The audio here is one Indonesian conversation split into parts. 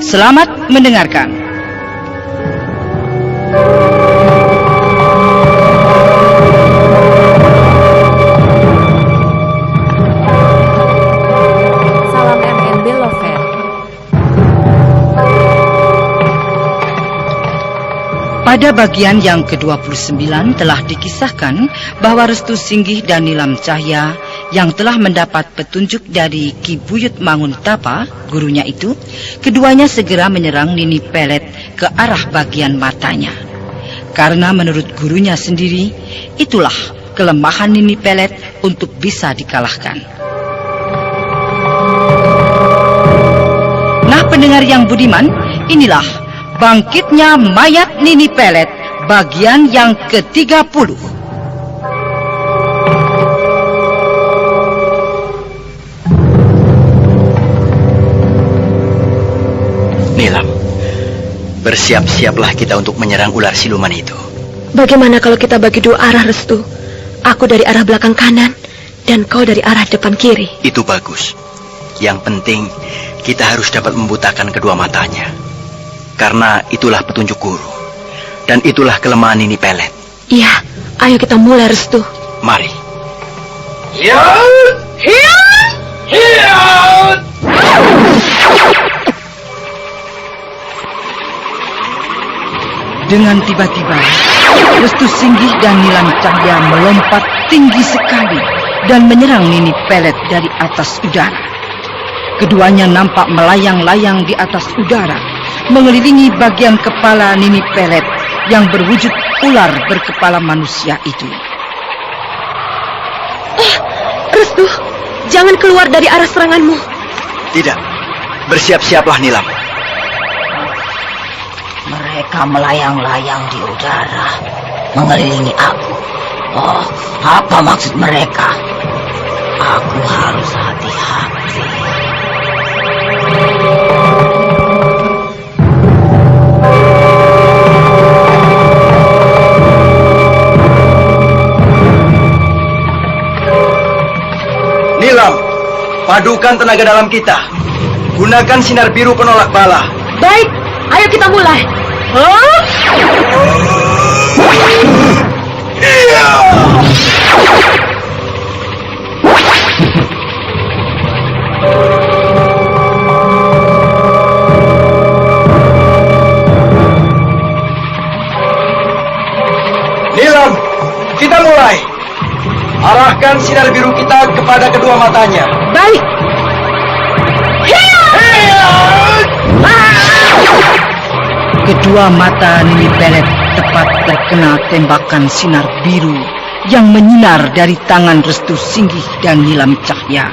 Selamat mendengarkan. Salam MNB Lover. Pada bagian yang ke-29 telah dikisahkan bahwa Restu Singgih dan Nilam Cahya yang telah mendapat petunjuk dari Ki Buyut Manguntapa, gurunya itu, keduanya segera menyerang Nini Pelet ke arah bagian matanya. Karena menurut gurunya sendiri, itulah kelemahan Nini Pelet untuk bisa dikalahkan. Nah, pendengar yang budiman, inilah bangkitnya mayat Nini Pelet, bagian yang ke-30. Nilam, bersiap-siaplah kita untuk menyerang ular siluman itu. Bagaimana kalau kita bagi dua arah, Restu? Aku dari arah belakang kanan, dan kau dari arah depan kiri. Itu bagus. Yang penting, kita harus dapat membutakan kedua matanya. Karena itulah petunjuk guru. Dan itulah kelemahan Nini Pelet. Iya, ayo kita mulai, Restu. Mari. Dengan tiba-tiba, Restu Singgih dan Nilam Cahya melompat tinggi sekali dan menyerang Nini Pelet dari atas udara. Keduanya nampak melayang-layang di atas udara, mengelilingi bagian kepala Nini Pelet yang berwujud ular berkepala manusia itu. Restu, jangan keluar dari arah seranganmu. Tidak, bersiap-siaplah Nilam. Mereka melayang-layang di udara, mengelilingi aku. Oh, apa maksud mereka? Aku harus hati-hati. Nilam, padukan tenaga dalam kita. Gunakan sinar biru penolak bala. Baik, ayo kita mulai. Nilam, kita mulai. Arahkan sinar biru kita kepada kedua matanya. Baik. Kedua mata Nini Pelet tepat terkena tembakan sinar biru yang menyinar dari tangan Restu Singgih dan Nilam Cahya,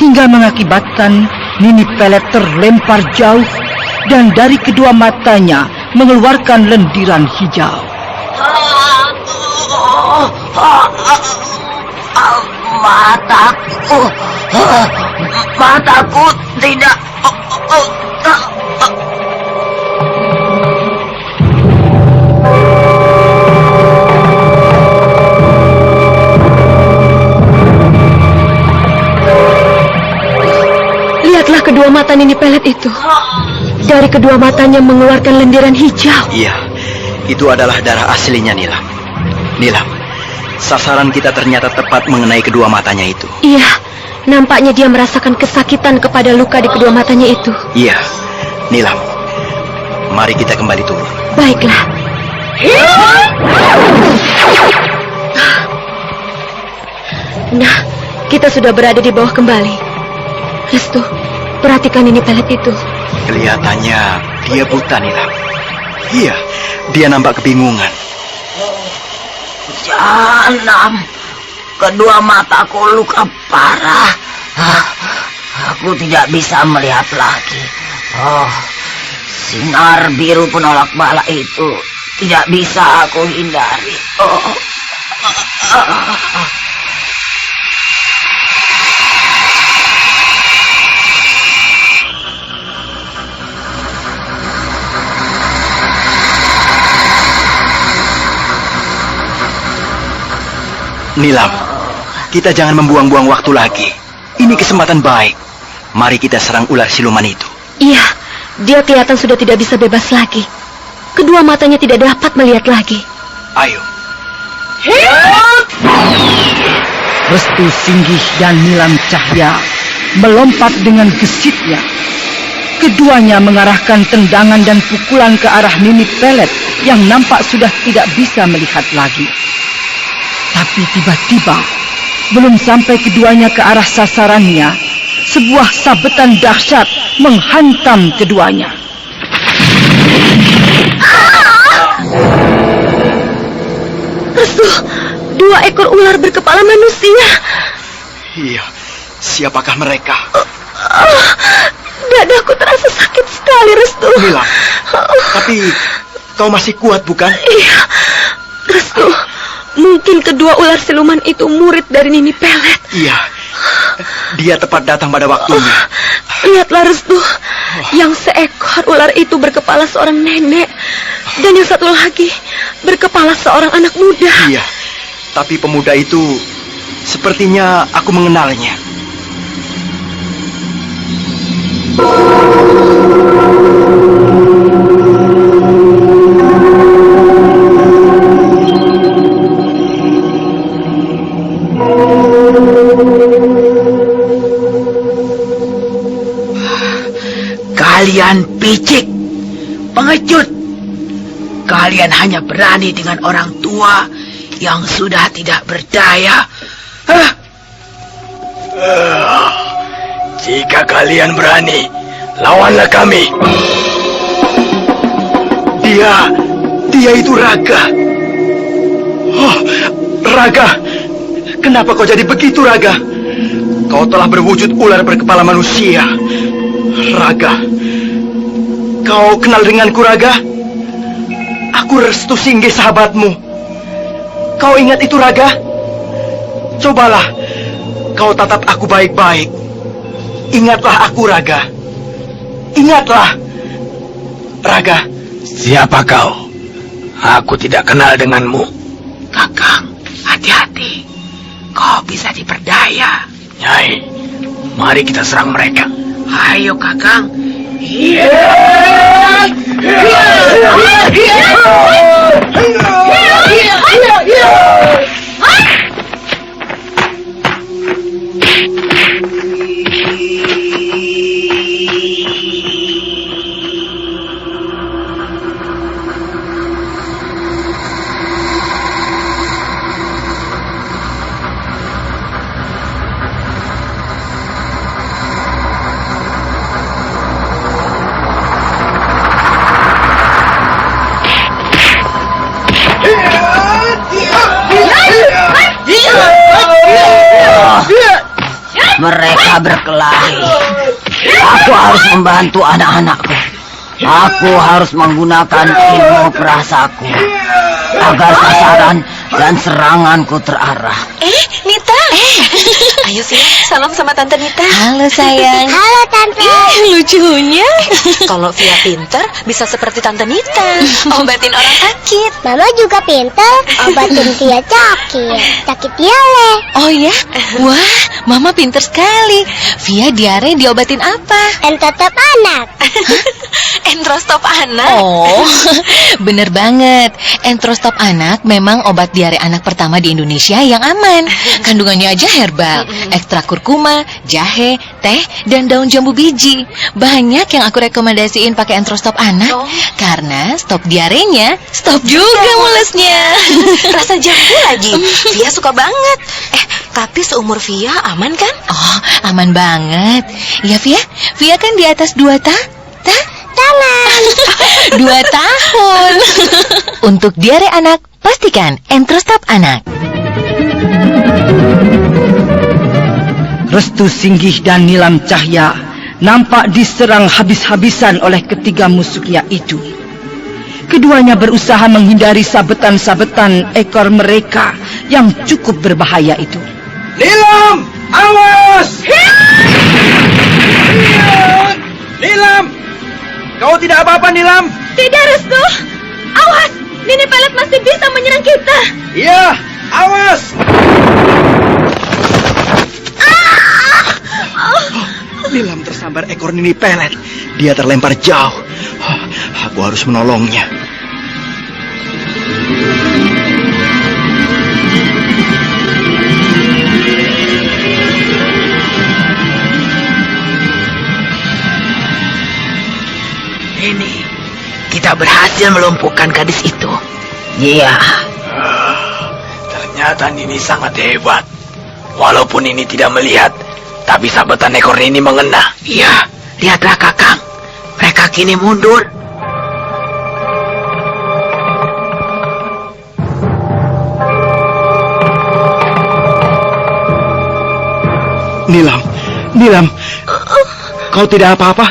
hingga mengakibatkan Nini Pelet terlempar jauh dan dari kedua matanya mengeluarkan lendiran hijau. Mataku tidak. Lihatlah kedua mata Nini Pelet itu. Dari kedua matanya mengeluarkan lendiran hijau. Iya, itu adalah darah aslinya Nilam. Nilam, sasaran kita ternyata tepat mengenai kedua matanya itu. Iya, nampaknya dia merasakan kesakitan kepada luka di kedua matanya itu. Iya, Nilam, mari kita kembali turun. Baiklah. Nah, kita sudah berada di bawah kembali. Restu, perhatikan Nini Pelet itu. Kelihatannya dia buta, Nilam. Iya, dia nampak kebingungan. Jahanam, kedua mataku luka parah. Aku tidak bisa melihat lagi. Oh, sinar biru penolak bala itu tidak bisa aku hindari. Nilam, kita jangan membuang-buang waktu lagi. Ini kesempatan baik. Mari kita serang ular siluman itu. Iya, Dia kelihatan sudah tidak bisa bebas lagi. Kedua matanya tidak dapat melihat lagi. Ayo. Restu Singgih dan Nilam Cahya melompat dengan gesitnya. Keduanya mengarahkan tendangan dan pukulan ke arah Nini Pelet yang nampak sudah tidak bisa melihat lagi. Tapi tiba-tiba, belum sampai keduanya ke arah sasarannya, sebuah sabetan dahsyat menghantam keduanya. Restu, 2 ekor ular berkepala manusia. Iya, siapakah mereka? Dadaku terasa sakit sekali, Restu. Nilam, tapi kau masih kuat, bukan? Iya, Restu. Mungkin kedua ular siluman itu murid dari Nini Pelet. Iya, dia tepat datang pada waktunya. Lihatlah, Restu. Yang seekor ular itu berkepala seorang nenek, dan yang satu lagi berkepala seorang anak muda. Iya, tapi pemuda itu sepertinya aku mengenalnya. Kalian picik, pengecut. Kalian hanya berani dengan orang tua yang sudah tidak berdaya. Jika kalian berani, lawanlah kami. Dia itu Raga. Oh, Raga, kenapa kau jadi begitu, Raga? Kau telah berwujud ular berkepala manusia. Raga, kau kenal denganku, Raga? Aku Restu Singgih, sahabatmu. Kau ingat itu, Raga? Cobalah kau tatap aku baik-baik. Ingatlah aku, Raga. Ingatlah, Raga. Siapa kau? Aku tidak kenal denganmu. Kakang, hati-hati. Kau bisa diperdaya. Nyai, mari kita serang mereka. Ayo, Kakang. Mereka berkelahi. Aku harus membantu anak-anakku. Aku harus menggunakan ilmu perasaku agar sasaran dan seranganku terarah. Nita. Ayo Via, salam sama Tante Nita. Halo sayang. Halo Tante. Lucunya. Kalau Via pinter, bisa seperti Tante Nita. Obatin orang sakit. Mama juga pintar, obatin Via sakit diare. Oh ya? Wah, Mama pinter sekali. Via diare diobatin apa? Tetap anak. Entrostop anak. Oh, bener banget. Entrostop anak memang obat diare anak pertama di Indonesia yang aman. Kandungannya aja herbal, ekstrak kurkuma, jahe, teh, dan daun jambu biji. Banyak yang aku rekomendasiin pakai Entrostop anak, karena stop diarenya, stop juga mulesnya. Rasa jambu lagi. Via suka banget. Tapi seumur Via aman kan? Oh, aman banget. Ya Via, Via kan di atas 2 tahun. 2 tahun. Untuk diare anak, pastikan Entrostop anak. Restu Singgih dan Nilam Cahya nampak diserang habis-habisan oleh ketiga musuhnya itu. Keduanya berusaha menghindari sabetan-sabetan ekor mereka yang cukup berbahaya itu. Nilam, awas! Nilam, kau tidak apa-apa, Nilam? Tidak, Restu. Awas, Nini Pelet masih bisa menyerang kita. Iya, awas! Nilam tersambar ekor Nini Pelet. Dia terlempar jauh. Aku harus menolongnya. Ini, kita berhasil melumpuhkan gadis itu. Iya. Ternyata Nini sangat hebat. Walaupun Nini tidak melihat, tapi sabatan ekor Nini mengena. Iya, lihatlah Kakang. Mereka kini mundur. Nilam, kau tidak apa-apa?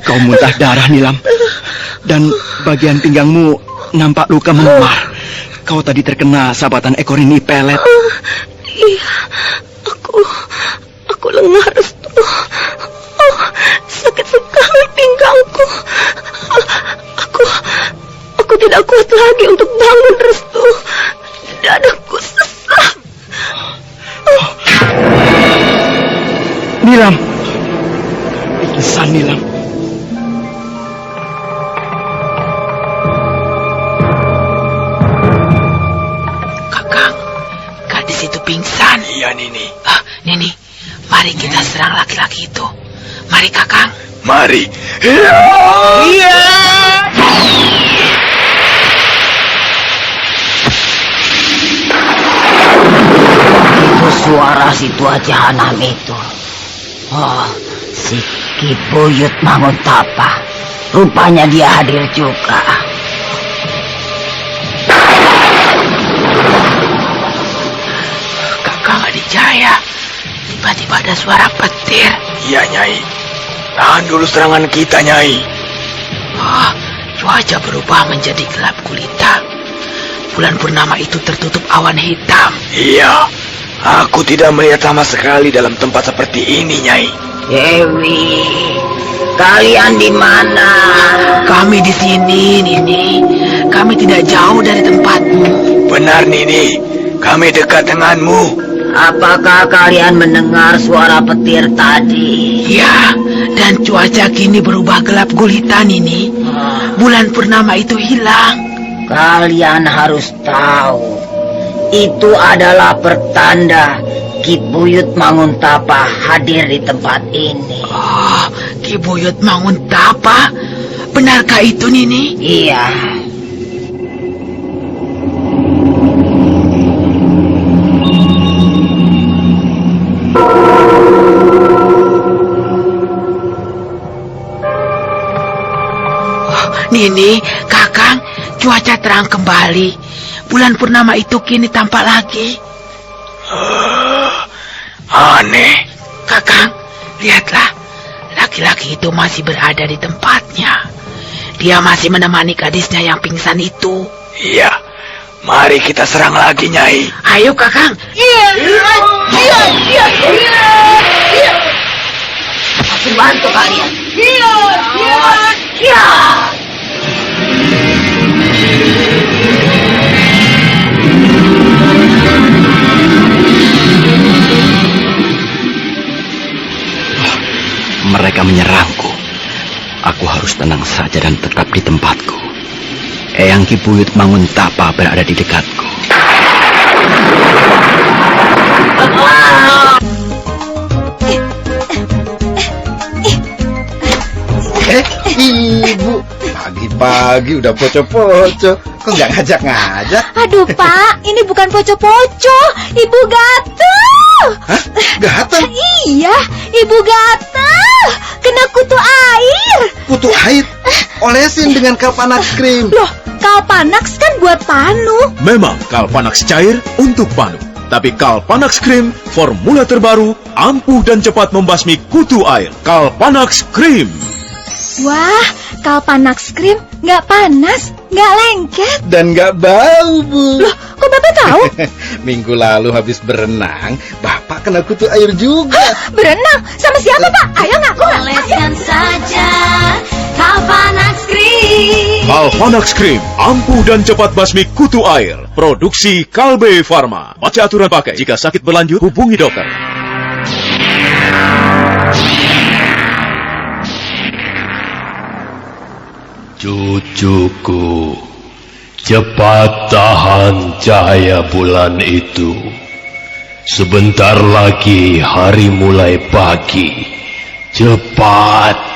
Kau muntah darah, Nilam. Dan bagian pinggangmu nampak luka memar. Kau tadi terkena sabatan ekor Nini Pelet. Iya, aku lengah, Restu. Sakit sekali pinggangku. Aku tidak kuat lagi untuk bangun, Restu. Dadaku sesak. Nilam, pingsan Nilam. Pingsan. Iya, Nini. Nini, mari kita serang laki-laki itu. Mari, Kakang. Mari. Iya. Itu suara si tua jahanam itu. Oh, si Ki Buyut Manguntapa. Rupanya dia hadir juga. Jaya, tiba-tiba ada suara petir. Iya, Nyai. Tahan dulu serangan kita, Nyai. Cuaca berubah menjadi gelap gulita. Bulan purnama itu tertutup awan hitam. Iya, aku tidak melihat sama sekali dalam tempat seperti ini, Nyai. Dewi, kalian di mana? Kami di sini, Nini. Kami tidak jauh dari tempatmu. Benar, Nini. Kami dekat denganmu. Apakah kalian mendengar suara petir tadi? Ya, dan cuaca kini berubah gelap gulita, Nini. Bulan purnama itu hilang. Kalian harus tahu, itu adalah pertanda Ki Buyut Manguntapa hadir di tempat ini. Oh, Ki Buyut Manguntapa? Benarkah itu, Nini? Iya. Nini, Kakang, cuaca terang kembali. Bulan purnama itu kini tampak lagi. Aneh. Kakang, lihatlah. Laki-laki itu masih berada di tempatnya. Dia masih menemani gadisnya yang pingsan itu. Iya, mari kita serang lagi, Nyai. Ayo, Kakang. Iya. Aku bantu kalian. Iya. Mereka menyerangku. Aku harus tenang saja dan tetap di tempatku. Eyang Ki Buyut Manguntapa berada di dekatku. Ibu, pagi-pagi udah poco-poco. Kok nggak ngajak-ngajak? Aduh Pak, ini bukan poco-poco, Ibu gatel. Hah? Gatel? Iya, Ibu gatel. Kena kutu air. Kutu air? Olesin dengan Kalpanax Cream. Loh, Kalpanax kan buat panu. Memang Kalpanax cair untuk panu. Tapi Kalpanax Cream, formula terbaru, ampuh dan cepat membasmi kutu air. Kalpanax Cream. Wah, Kalpanax Cream nggak panas, nggak lengket. Dan nggak bau, Bu. Loh, kok Bapak tahu? Minggu lalu habis berenang, Bapak kena kutu air juga. Hah, berenang? Sama siapa, Pak? Ayo ngaku. Oleskan saja Kalpanax Cream. Kalpanax Cream, ampuh dan cepat basmi kutu air. Produksi Kalbe Farma. Baca aturan pakai. Jika sakit berlanjut, hubungi dokter. Cucuku, cepat tahan cahaya bulan itu. Sebentar lagi hari mulai pagi. Cepat.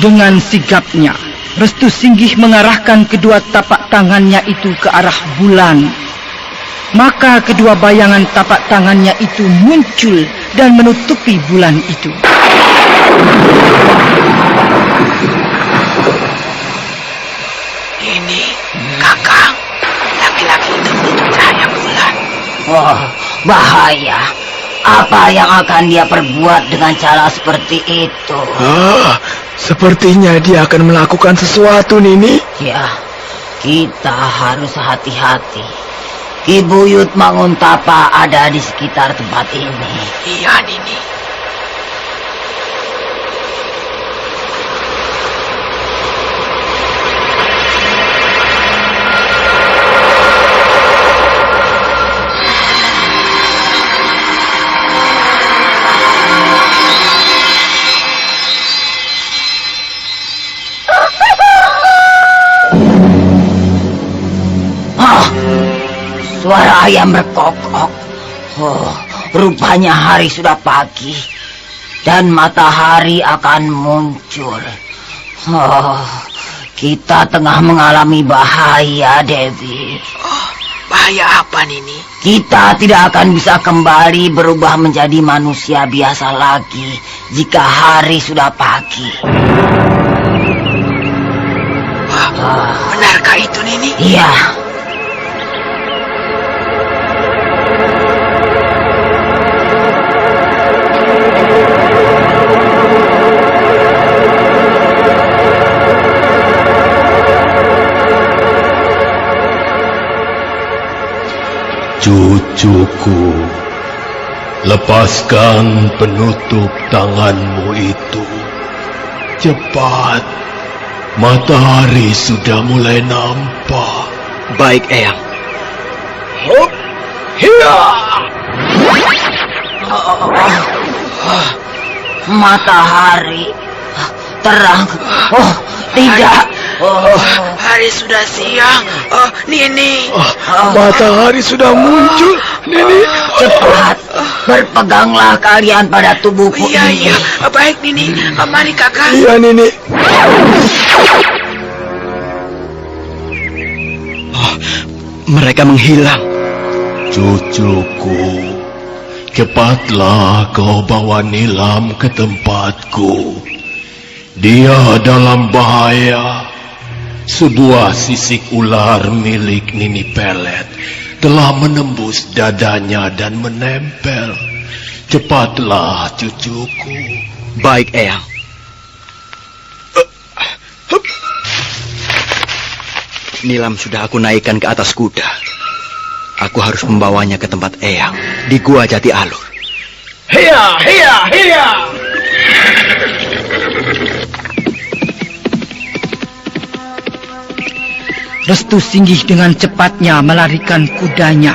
Dengan sigapnya, Restu Singgih mengarahkan kedua tapak tangannya itu ke arah bulan. Maka kedua bayangan tapak tangannya itu muncul dan menutupi bulan itu. Ini, Kakang, laki-laki itu menutup cahaya bulan. Oh, bahaya. Apa yang akan dia perbuat dengan cara seperti itu? Sepertinya dia akan melakukan sesuatu, Nini. Ya, kita harus hati-hati. Ki Buyut Manguntapa ada di sekitar tempat ini. Iya, Nini. Suara ayam berkokok. Oh, rupanya hari sudah pagi dan matahari akan muncul. Oh, kita tengah mengalami bahaya, Dewi. Oh, bahaya apa, Nini? Kita tidak akan bisa kembali berubah menjadi manusia biasa lagi jika hari sudah pagi. Benarkah itu, Nini? Iya. Cucuku, lepaskan penutup tanganmu itu. Cepat, matahari sudah mulai nampak. Baik, Eyang. Hop, hiya! Matahari terang. Oh, tidak. Hari sudah siang. Oh, Nini. Matahari sudah muncul, Nini. Cepat, berpeganglah kalian pada tubuhku ini. Iya. Baik, Nini. Mari, Kakak. Iya, Nini. Mereka menghilang. Cucuku, cepatlah kau bawa Nilam ke tempatku. Dia dalam bahaya. Sebuah sisik ular milik Nini Pelet telah menembus dadanya dan menempel. Cepatlah, cucuku. Baik, Eyang. Nilam sudah aku naikkan ke atas kuda. Aku harus membawanya ke tempat Eyang di Gua Jati Alur. Hiya, hiya, hiya! Restu Singgih dengan cepatnya melarikan kudanya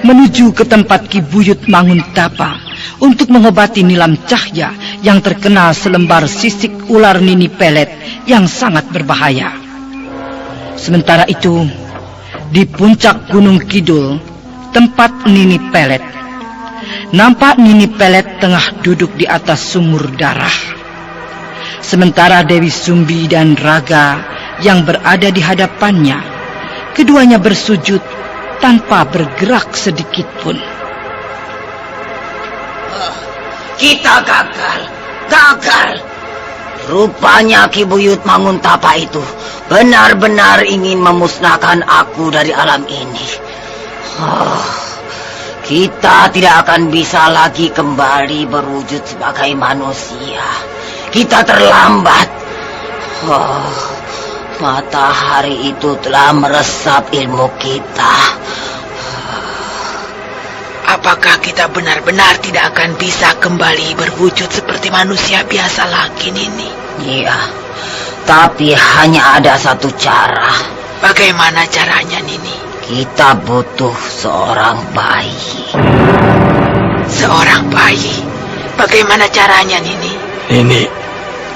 menuju ke tempat Ki Buyut Manguntapa untuk mengobati Nilam Cahya yang terkena selembar sisik ular Nini Pelet yang sangat berbahaya. Sementara itu, di puncak Gunung Kidul, tempat Nini Pelet, nampak Nini Pelet tengah duduk di atas sumur darah. Sementara Dewi Sumbi dan Raga yang berada di hadapannya, keduanya bersujud tanpa bergerak sedikit pun. Kita gagal. Rupanya Ki Buyut Manguntapa itu benar-benar ingin memusnahkan aku dari alam ini. Kita tidak akan bisa lagi kembali berwujud sebagai manusia. Kita terlambat. Matahari itu telah meresap ilmu kita. Apakah Apakah kita benar-benar tidak akan bisa kembali berwujud seperti manusia biasa lagi, Nini? Iya, tapi hanya ada satu cara. Bagaimana caranya, Nini? Kita butuh seorang bayi. Seorang bayi? Bagaimana caranya, Nini? Nini,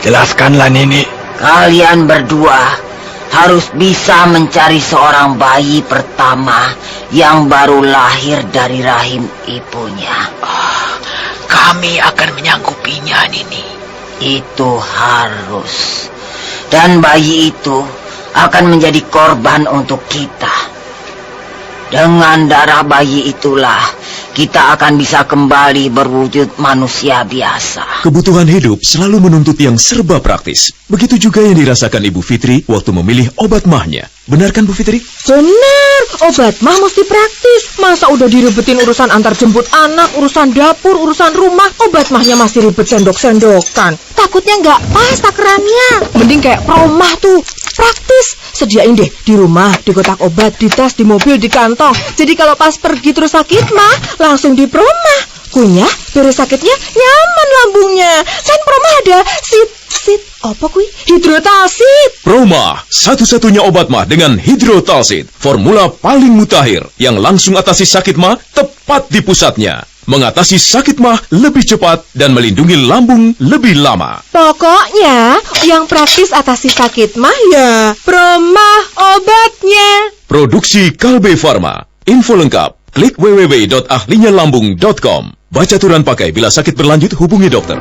jelaskanlah Nini. Kalian berdua harus bisa mencari seorang bayi pertama yang baru lahir dari rahim ibunya. Kami akan menyanggupinya, Nini. Itu harus. Dan bayi itu akan menjadi korban untuk kita. Dengan darah bayi itulah kita akan bisa kembali berwujud manusia biasa. Kebutuhan hidup selalu menuntut yang serba praktis. Begitu juga yang dirasakan Ibu Fitri waktu memilih obat mahnya. Benarkan Bu Fitri? Benar, obat mah mesti praktis. Masa udah direbetin urusan antar jemput anak, urusan dapur, urusan rumah, obat mahnya masih ribet sendok-sendokan. Takutnya nggak pas takarannya. Mending kayak promah tuh, praktis. Sediain deh di rumah, di kotak obat, di tas, di mobil, di kantong. Jadi kalau pas pergi terus sakit mah, langsung di promah. Kunyah, beres sakitnya nyaman lambungnya. Kan promah ada apa kui? Hidrotalsit. Promah, satu-satunya obat mah dengan hidrotalsit. Formula paling mutakhir yang langsung atasi sakit mah tepat di pusatnya. Mengatasi sakit mah lebih cepat dan melindungi lambung lebih lama. Pokoknya yang praktis atasi sakit mah ya Promah obatnya. Produksi Kalbe Farma. Info lengkap klik www.ahlinyalambung.com. Baca aturan pakai, bila sakit berlanjut hubungi dokter.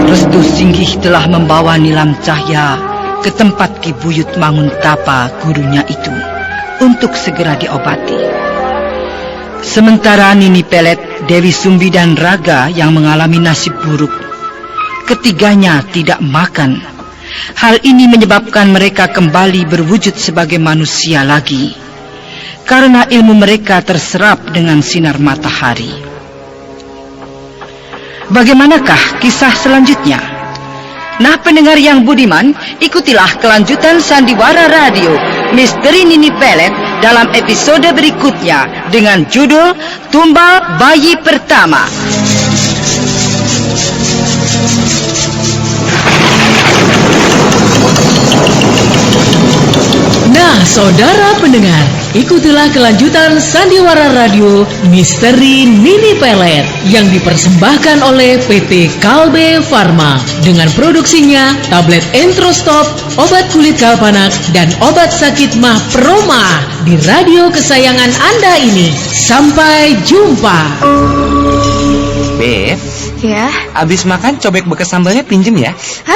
Restu Singgih telah membawa Nilam Cahya ke tempat Ki Buyut Manguntapa, gurunya itu, untuk segera diobati. Sementara Nini Pelet, Dewi Sumbi dan Raga yang mengalami nasib buruk, ketiganya tidak makan. Hal ini menyebabkan mereka kembali berwujud sebagai manusia lagi, karena ilmu mereka terserap dengan sinar matahari. Bagaimanakah kisah selanjutnya? Nah, pendengar yang budiman, ikutilah kelanjutan Sandiwara Radio Misteri Nini Pelet dalam episode berikutnya dengan judul Tumbal Bayi Pertama. Nah, saudara pendengar, ikutilah kelanjutan Sandiwara Radio Misteri Nini Pelet yang dipersembahkan oleh PT Kalbe Farma dengan produksinya tablet Entrostop, obat kulit kalpanak, dan obat sakit mah Proma di radio kesayangan Anda ini. Sampai jumpa. Beb, Ya, abis makan cobek bekas sambalnya pinjem ya. hah?